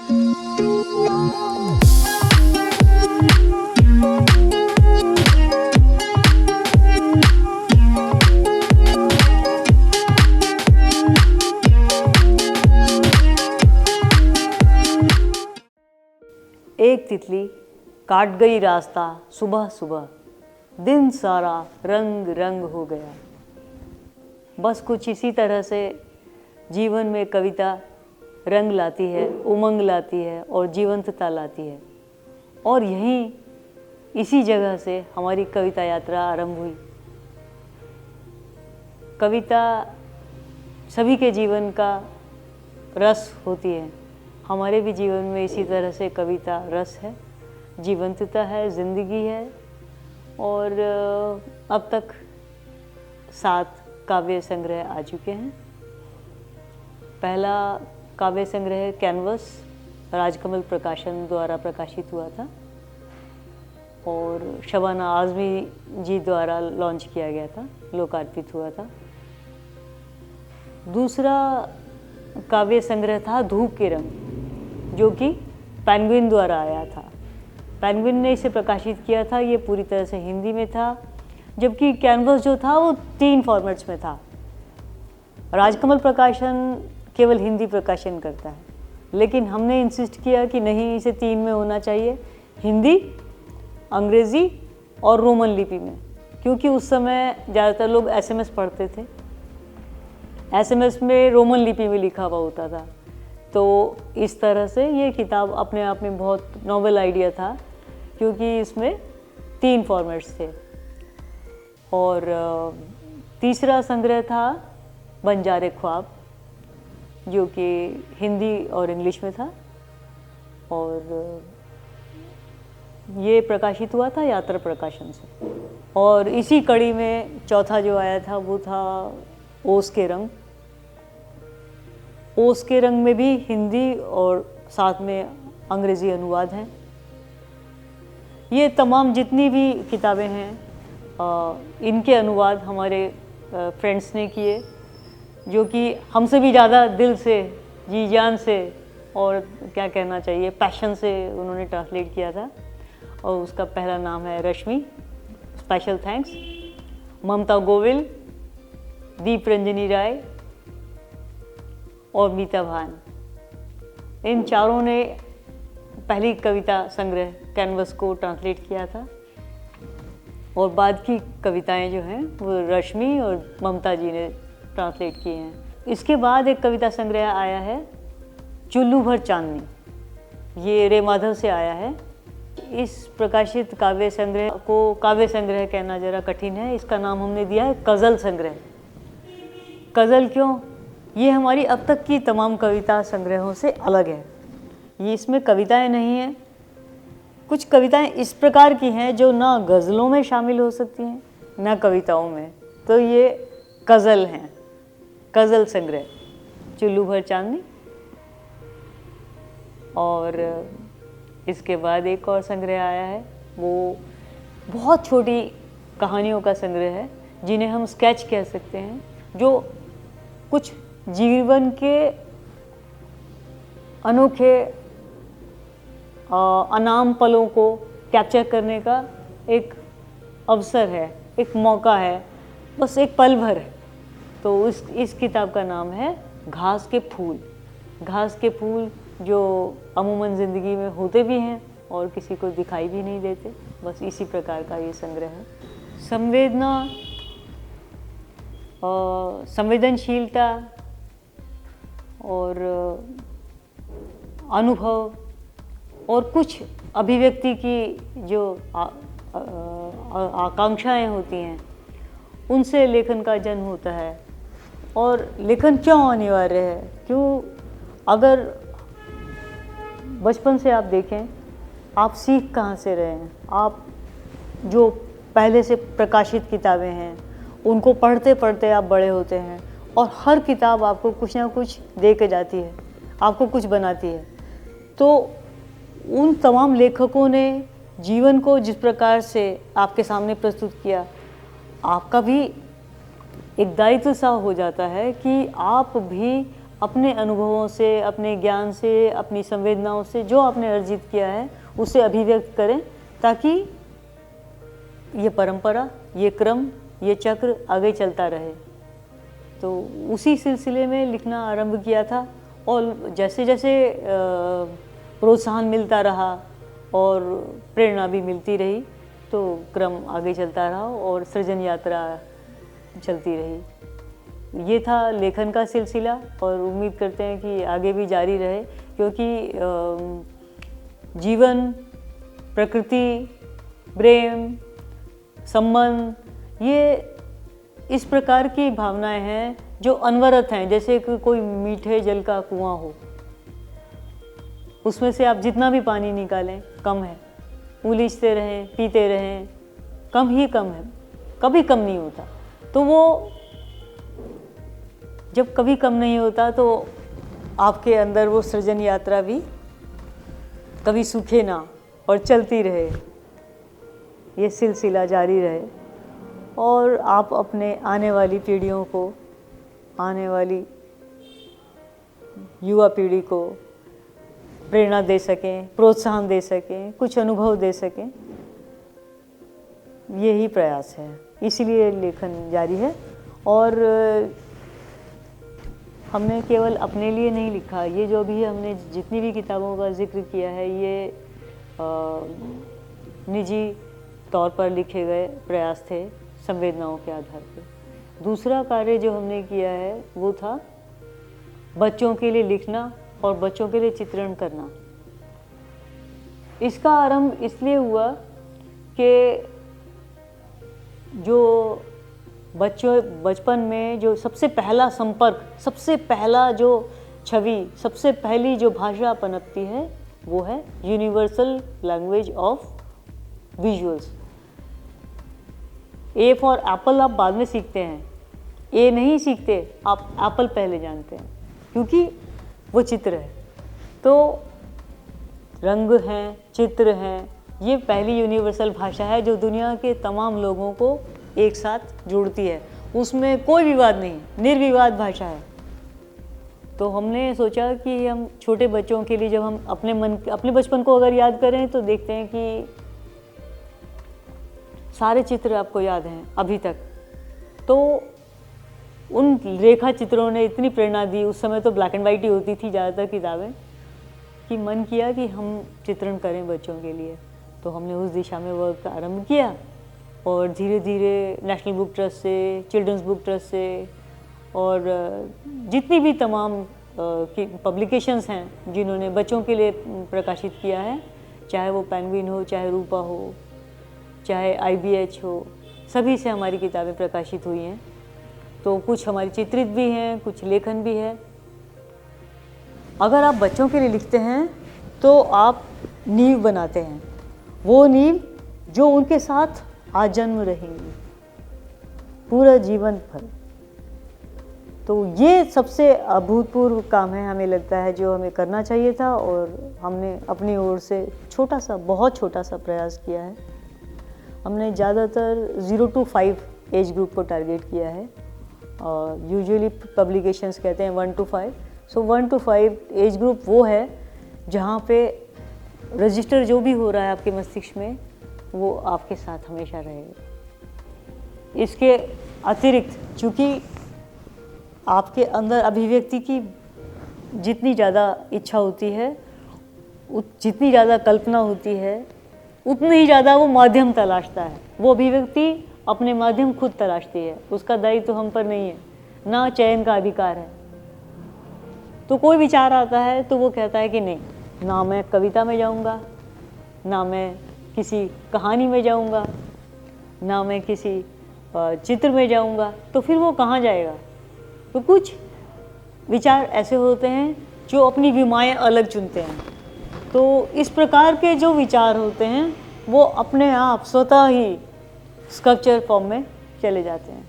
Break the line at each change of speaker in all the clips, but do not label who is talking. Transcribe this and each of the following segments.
एक तितली काट गई रास्ता सुबह सुबह, दिन सारा रंग रंग हो गया। बस कुछ इसी तरह से जीवन में कविता रंग लाती है, उमंग लाती है और जीवंतता लाती है। और यहीं इसी जगह से हमारी कविता यात्रा आरंभ हुई। कविता सभी के जीवन का रस होती है। हमारे भी जीवन में इसी तरह से कविता रस है, जीवंतता है, ज़िंदगी है। और अब तक 7 काव्य संग्रह आ चुके हैं। पहला काव्य संग्रह कैनवस राजकमल प्रकाशन द्वारा प्रकाशित हुआ था और शबाना आज़मी जी द्वारा लॉन्च किया गया था, लोकार्पित हुआ था। दूसरा काव्य संग्रह था धूप के रंग, जो कि पेंगुइन द्वारा आया था। पेंगुइन ने इसे प्रकाशित किया था, ये पूरी तरह से हिंदी में था, जबकि कैनवस जो था वो 3 फॉर्मेट्स में था। राजकमल प्रकाशन केवल हिंदी प्रकाशन करता है, लेकिन हमने इंसिस्ट किया कि नहीं, इसे 3 में होना चाहिए, हिंदी, अंग्रेज़ी और रोमन लिपि में, क्योंकि उस समय ज़्यादातर लोग SMS पढ़ते थे। SMS में रोमन लिपि में लिखा हुआ होता था। तो इस तरह से ये किताब अपने आप में बहुत नोवेल आइडिया था, क्योंकि इसमें 3 फॉर्मेट्स थे। और तीसरा संग्रह था बंजारे ख्वाब, जो कि हिंदी और इंग्लिश में था और ये प्रकाशित हुआ था यात्रा प्रकाशन से। और इसी कड़ी में चौथा जो आया था वो था ओस के रंग। ओस के रंग में भी हिंदी और साथ में अंग्रेज़ी अनुवाद हैं। ये तमाम जितनी भी किताबें हैं इनके अनुवाद हमारे फ्रेंड्स ने किए, जो कि हमसे भी ज़्यादा दिल से, जी जान से और क्या कहना चाहिए, पैशन से उन्होंने ट्रांसलेट किया था। और उसका पहला नाम है रश्मि, स्पेशल थैंक्स। ममता गोविल, दीप रंजनी राय और मीता भान, इन चारों ने पहली कविता संग्रह कैनवस को ट्रांसलेट किया था। और बाद की कविताएं जो हैं वो रश्मि और ममता जी ने ट्रांसलेट की हैं। इसके बाद एक कविता संग्रह आया है चुल्लू भर चांदनी, ये रे माधव से आया है। इस प्रकाशित काव्य संग्रह को काव्य संग्रह कहना ज़रा कठिन है, इसका नाम हमने दिया है गज़ल संग्रह। गज़ल क्यों? ये हमारी अब तक की तमाम कविता संग्रहों से अलग है। ये इसमें कविताएं नहीं हैं। कुछ कविताएं इस प्रकार की हैं जो ना गज़लों में शामिल हो सकती हैं ना कविताओं में, तो ये गज़ल हैं। गज़ल संग्रह चुल्लू भर चांदनी। और इसके बाद एक और संग्रह आया है, वो बहुत छोटी कहानियों का संग्रह है, जिन्हें हम स्केच कह सकते हैं, जो कुछ जीवन के अनोखे अनाम पलों को कैप्चर करने का एक अवसर है, एक मौका है, बस एक पल भर है। तो इस किताब का नाम है घास के फूल। घास के फूल जो अमूमन ज़िंदगी में होते भी हैं और किसी को दिखाई भी नहीं देते, बस इसी प्रकार का ये संग्रह है। संवेदना, संवेदनशीलता और अनुभव और कुछ अभिव्यक्ति की जो आकांक्षाएं होती हैं, उनसे लेखन का जन्म होता है। और लेखन क्यों अनिवार्य है? क्यों? अगर बचपन से आप देखें, आप सीख कहाँ से रहे हैं? आप जो पहले से प्रकाशित किताबें हैं उनको पढ़ते पढ़ते आप बड़े होते हैं, और हर किताब आपको कुछ ना कुछ दे के जाती है, आपको कुछ बनाती है। तो उन तमाम लेखकों ने जीवन को जिस प्रकार से आपके सामने प्रस्तुत किया, आपका भी एक दायित्व सा हो जाता है कि आप भी अपने अनुभवों से, अपने ज्ञान से, अपनी संवेदनाओं से जो आपने अर्जित किया है उसे अभिव्यक्त करें, ताकि ये परंपरा, ये क्रम, ये चक्र आगे चलता रहे। तो उसी सिलसिले में लिखना आरंभ किया था, और जैसे जैसे प्रोत्साहन मिलता रहा और प्रेरणा भी मिलती रही, तो क्रम आगे चलता रहा और सृजन यात्रा चलती रही। ये था लेखन का सिलसिला, और उम्मीद करते हैं कि आगे भी जारी रहे, क्योंकि जीवन, प्रकृति, प्रेम, संबंध, ये इस प्रकार की भावनाएं हैं जो अनवरत हैं, जैसे कि कोई मीठे जल का कुआं हो, उसमें से आप जितना भी पानी निकालें कम है, उलीचते रहें, पीते रहें, कम ही कम है, कभी कम नहीं होता। तो वो जब कभी कम नहीं होता तो आपके अंदर वो सृजन यात्रा भी कभी सूखे ना और चलती रहे, ये सिलसिला जारी रहे, और आप अपने आने वाली पीढ़ियों को, आने वाली युवा पीढ़ी को प्रेरणा दे सकें, प्रोत्साहन दे सकें, कुछ अनुभव दे सकें, यही प्रयास है। इसलिए लेखन जारी है। और हमने केवल अपने लिए नहीं लिखा, ये जो भी हमने जितनी भी किताबों का जिक्र किया है, ये निजी तौर पर लिखे गए प्रयास थे, संवेदनाओं के आधार पर। दूसरा कार्य जो हमने किया है वो था बच्चों के लिए लिखना और बच्चों के लिए चित्रण करना। इसका आरंभ इसलिए हुआ कि जो बचपन में जो सबसे पहला संपर्क, सबसे पहला जो छवि, सबसे पहली जो भाषा पनपती है, वो है universal language of visuals. A for Apple आप बाद में सीखते हैं, ए नहीं सीखते, आप एप्पल पहले जानते हैं, क्योंकि वो चित्र है। तो रंग हैं, चित्र हैं, ये पहली यूनिवर्सल भाषा है जो दुनिया के तमाम लोगों को एक साथ जोड़ती है। उसमें कोई विवाद नहीं, निर्विवाद भाषा है। तो हमने सोचा कि हम छोटे बच्चों के लिए, जब हम अपने बचपन को अगर याद करें तो देखते हैं कि सारे चित्र आपको याद हैं अभी तक। तो उन रेखा चित्रों ने इतनी प्रेरणा दी, उस समय तो ब्लैक एंड वाइट ही होती थी ज़्यादातर किताबें, कि मन किया कि हम चित्रण करें बच्चों के लिए। तो हमने उस दिशा में वर्क आरंभ किया, और धीरे धीरे नेशनल बुक ट्रस्ट से, चिल्ड्रंस बुक ट्रस्ट से, और जितनी भी तमाम पब्लिकेशंस हैं जिन्होंने बच्चों के लिए प्रकाशित किया है, चाहे वो पेंगुइन हो, चाहे रूपा हो, चाहे IBH हो, सभी से हमारी किताबें प्रकाशित हुई हैं। तो कुछ हमारी चित्रित भी हैं, कुछ लेखन भी है। अगर आप बच्चों के लिए लिखते हैं तो आप नींव बनाते हैं, वो नींव जो उनके साथ आजन्म रहेंगी पूरा जीवन भर। तो ये सबसे अभूतपूर्व काम है, हमें लगता है, जो हमें करना चाहिए था, और हमने अपनी ओर से छोटा सा, बहुत छोटा सा प्रयास किया है। हमने ज़्यादातर 0 to 5 एज ग्रुप को टारगेट किया है, और यूजुअली पब्लिकेशंस कहते हैं 1 to 5। So 1 to 5 age group वो है जहाँ पे रजिस्टर जो भी हो रहा है आपके मस्तिष्क में, वो आपके साथ हमेशा रहेगा। इसके अतिरिक्त, चूँकि आपके अंदर अभिव्यक्ति की जितनी ज़्यादा इच्छा होती है, जितनी ज़्यादा कल्पना होती है, उतनी ही ज़्यादा वो माध्यम तलाशता है। वो अभिव्यक्ति अपने माध्यम खुद तलाशती है, उसका दायित्व तो हम पर नहीं है, ना चयन का अधिकार है। तो कोई विचार आता है तो वो कहता है कि नहीं, ना मैं कविता में जाऊंगा, ना मैं किसी कहानी में जाऊंगा, ना मैं किसी चित्र में जाऊंगा, तो फिर वो कहाँ जाएगा? तो कुछ विचार ऐसे होते हैं जो अपनी विमाएँ अलग चुनते हैं। तो इस प्रकार के जो विचार होते हैं वो अपने आप स्वतः ही स्कल्पचर फॉर्म में चले जाते हैं।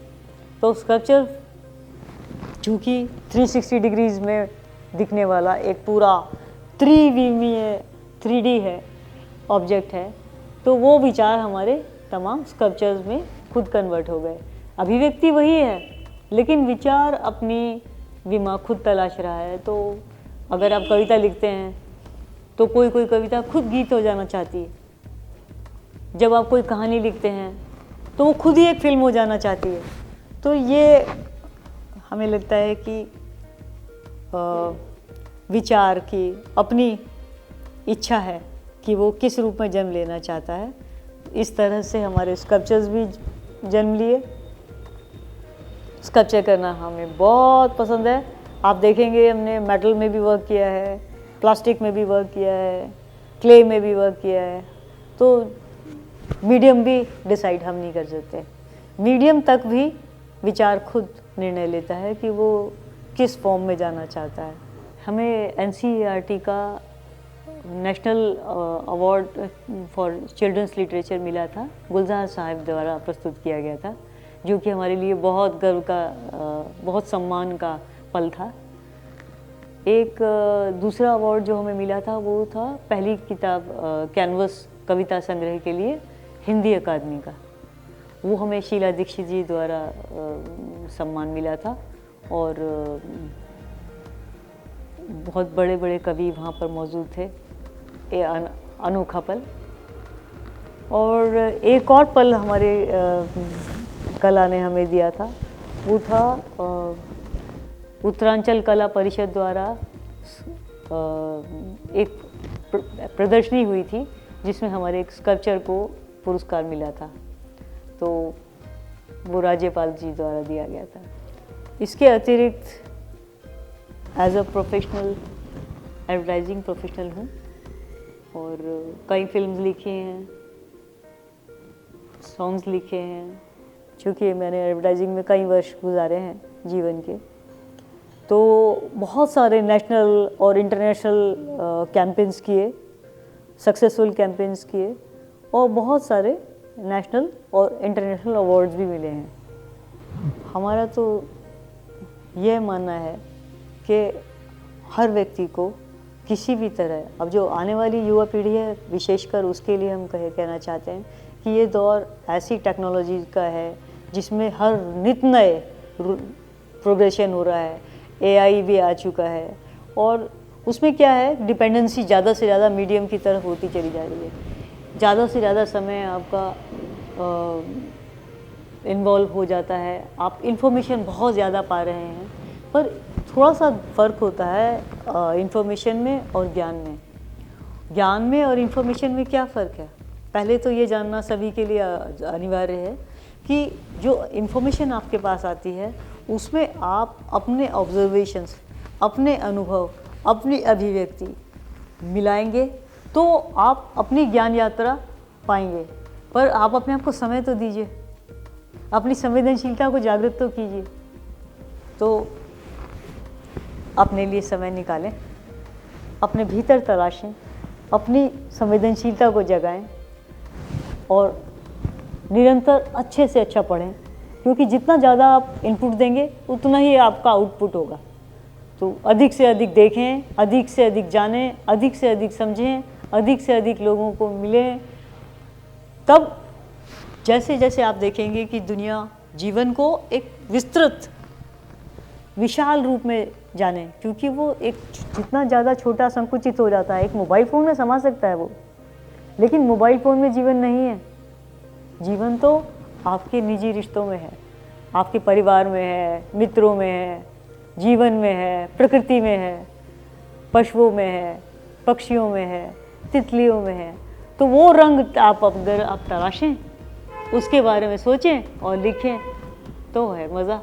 तो स्कल्पचर चूँकि 360 डिग्रीज में दिखने वाला एक पूरा त्रिविमीय 3D है, ऑब्जेक्ट है, तो वो विचार हमारे तमाम स्कल्पचर्स में खुद कन्वर्ट हो गए। अभिव्यक्ति वही है, लेकिन विचार अपनी विमा खुद तलाश रहा है। तो अगर आप कविता लिखते हैं तो कोई कोई कविता खुद गीत हो जाना चाहती है। जब आप कोई कहानी लिखते हैं तो वो खुद ही एक फिल्म हो जाना चाहती है। तो ये हमें लगता है कि विचार की अपनी इच्छा है कि वो किस रूप में जन्म लेना चाहता है। इस तरह से हमारे स्कल्पचर्स भी जन्म लिए। स्कल्पचर करना हमें बहुत पसंद है। आप देखेंगे हमने मेटल में भी वर्क किया है, प्लास्टिक में भी वर्क किया है, क्ले में भी वर्क किया है। तो मीडियम भी डिसाइड हम नहीं कर सकते। मीडियम तक भी विचार खुद निर्णय लेता है कि वो किस फॉर्म में जाना चाहता है। हमें NCERT का national award for children's literature मिला था, गुलजार साहब द्वारा प्रस्तुत किया गया था, जो कि हमारे लिए बहुत गर्व का, बहुत सम्मान का पल था। एक दूसरा अवार्ड जो हमें मिला था वो था पहली किताब कैनवस कविता संग्रह के लिए हिंदी अकादमी का। वो हमें शीला दीक्षित जी द्वारा सम्मान मिला था और बहुत बड़े बड़े कवि वहाँ पर मौजूद थे। ये अनोखा पल। और एक और पल हमारे कला ने हमें दिया था, वो था उत्तरांचल कला परिषद द्वारा एक प्रदर्शनी हुई थी जिसमें हमारे एक स्कल्पचर को पुरस्कार मिला था। तो वो राज्यपाल जी द्वारा दिया गया था। इसके अतिरिक्त as a professional advertising professional हूँ और कई फिल्म्स लिखी हैं, सॉन्ग्स लिखे हैं। चूँकि मैंने एडवर्टाइजिंग में कई वर्ष गुजारे हैं जीवन के, तो बहुत सारे नेशनल और इंटरनेशनल कैंपेन्स किए, सक्सेसफुल कैंपेन्स किए और बहुत सारे नेशनल और इंटरनेशनल अवार्ड्स भी मिले हैं। हमारा तो यह मानना है कि हर व्यक्ति को किसी भी तरह, अब जो आने वाली युवा पीढ़ी है विशेषकर, उसके लिए हम कहना चाहते हैं कि ये दौर ऐसी टेक्नोलॉजी का है जिसमें हर नित नए प्रोग्रेशन हो रहा है। AI भी आ चुका है और उसमें क्या है, डिपेंडेंसी ज़्यादा से ज़्यादा मीडियम की तरफ होती चली जा रही है। ज़्यादा से ज़्यादा समय आपका इन्वॉल्व हो जाता है, आप इन्फॉर्मेशन बहुत ज़्यादा पा रहे हैं, पर थोड़ा सा फ़र्क होता है इन्फॉर्मेशन में और ज्ञान में। ज्ञान में और इन्फॉर्मेशन में क्या फ़र्क है, पहले तो ये जानना सभी के लिए अनिवार्य है कि जो इन्फॉर्मेशन आपके पास आती है उसमें आप अपने ऑब्जर्वेशंस, अपने अनुभव, अपनी अभिव्यक्ति मिलाएंगे तो आप अपनी ज्ञान यात्रा पाएंगे। पर आप अपने आप को समय तो दीजिए, अपनी संवेदनशीलता को जागृत तो कीजिए। तो अपने लिए समय निकालें, अपने भीतर तलाशें, अपनी संवेदनशीलता को जगाएं और निरंतर अच्छे से अच्छा पढ़ें, क्योंकि जितना ज़्यादा आप इनपुट देंगे उतना ही आपका आउटपुट होगा। तो अधिक से अधिक देखें, अधिक से अधिक जानें, अधिक से अधिक समझें, अधिक से अधिक लोगों को मिलें। तब जैसे जैसे आप देखेंगे कि दुनिया जीवन को एक विस्तृत विशाल रूप में जाने, क्योंकि वो एक जितना ज़्यादा छोटा संकुचित हो जाता है, एक मोबाइल फ़ोन में समा सकता है वो, लेकिन मोबाइल फ़ोन में जीवन नहीं है। जीवन तो आपके निजी रिश्तों में है, आपके परिवार में है, मित्रों में है, जीवन में है, प्रकृति में है, पशुओं में है, पक्षियों में है, तितलियों में है। तो वो रंग आप अगर आप तलाशें, उसके बारे में सोचें और लिखें तो है मज़ा।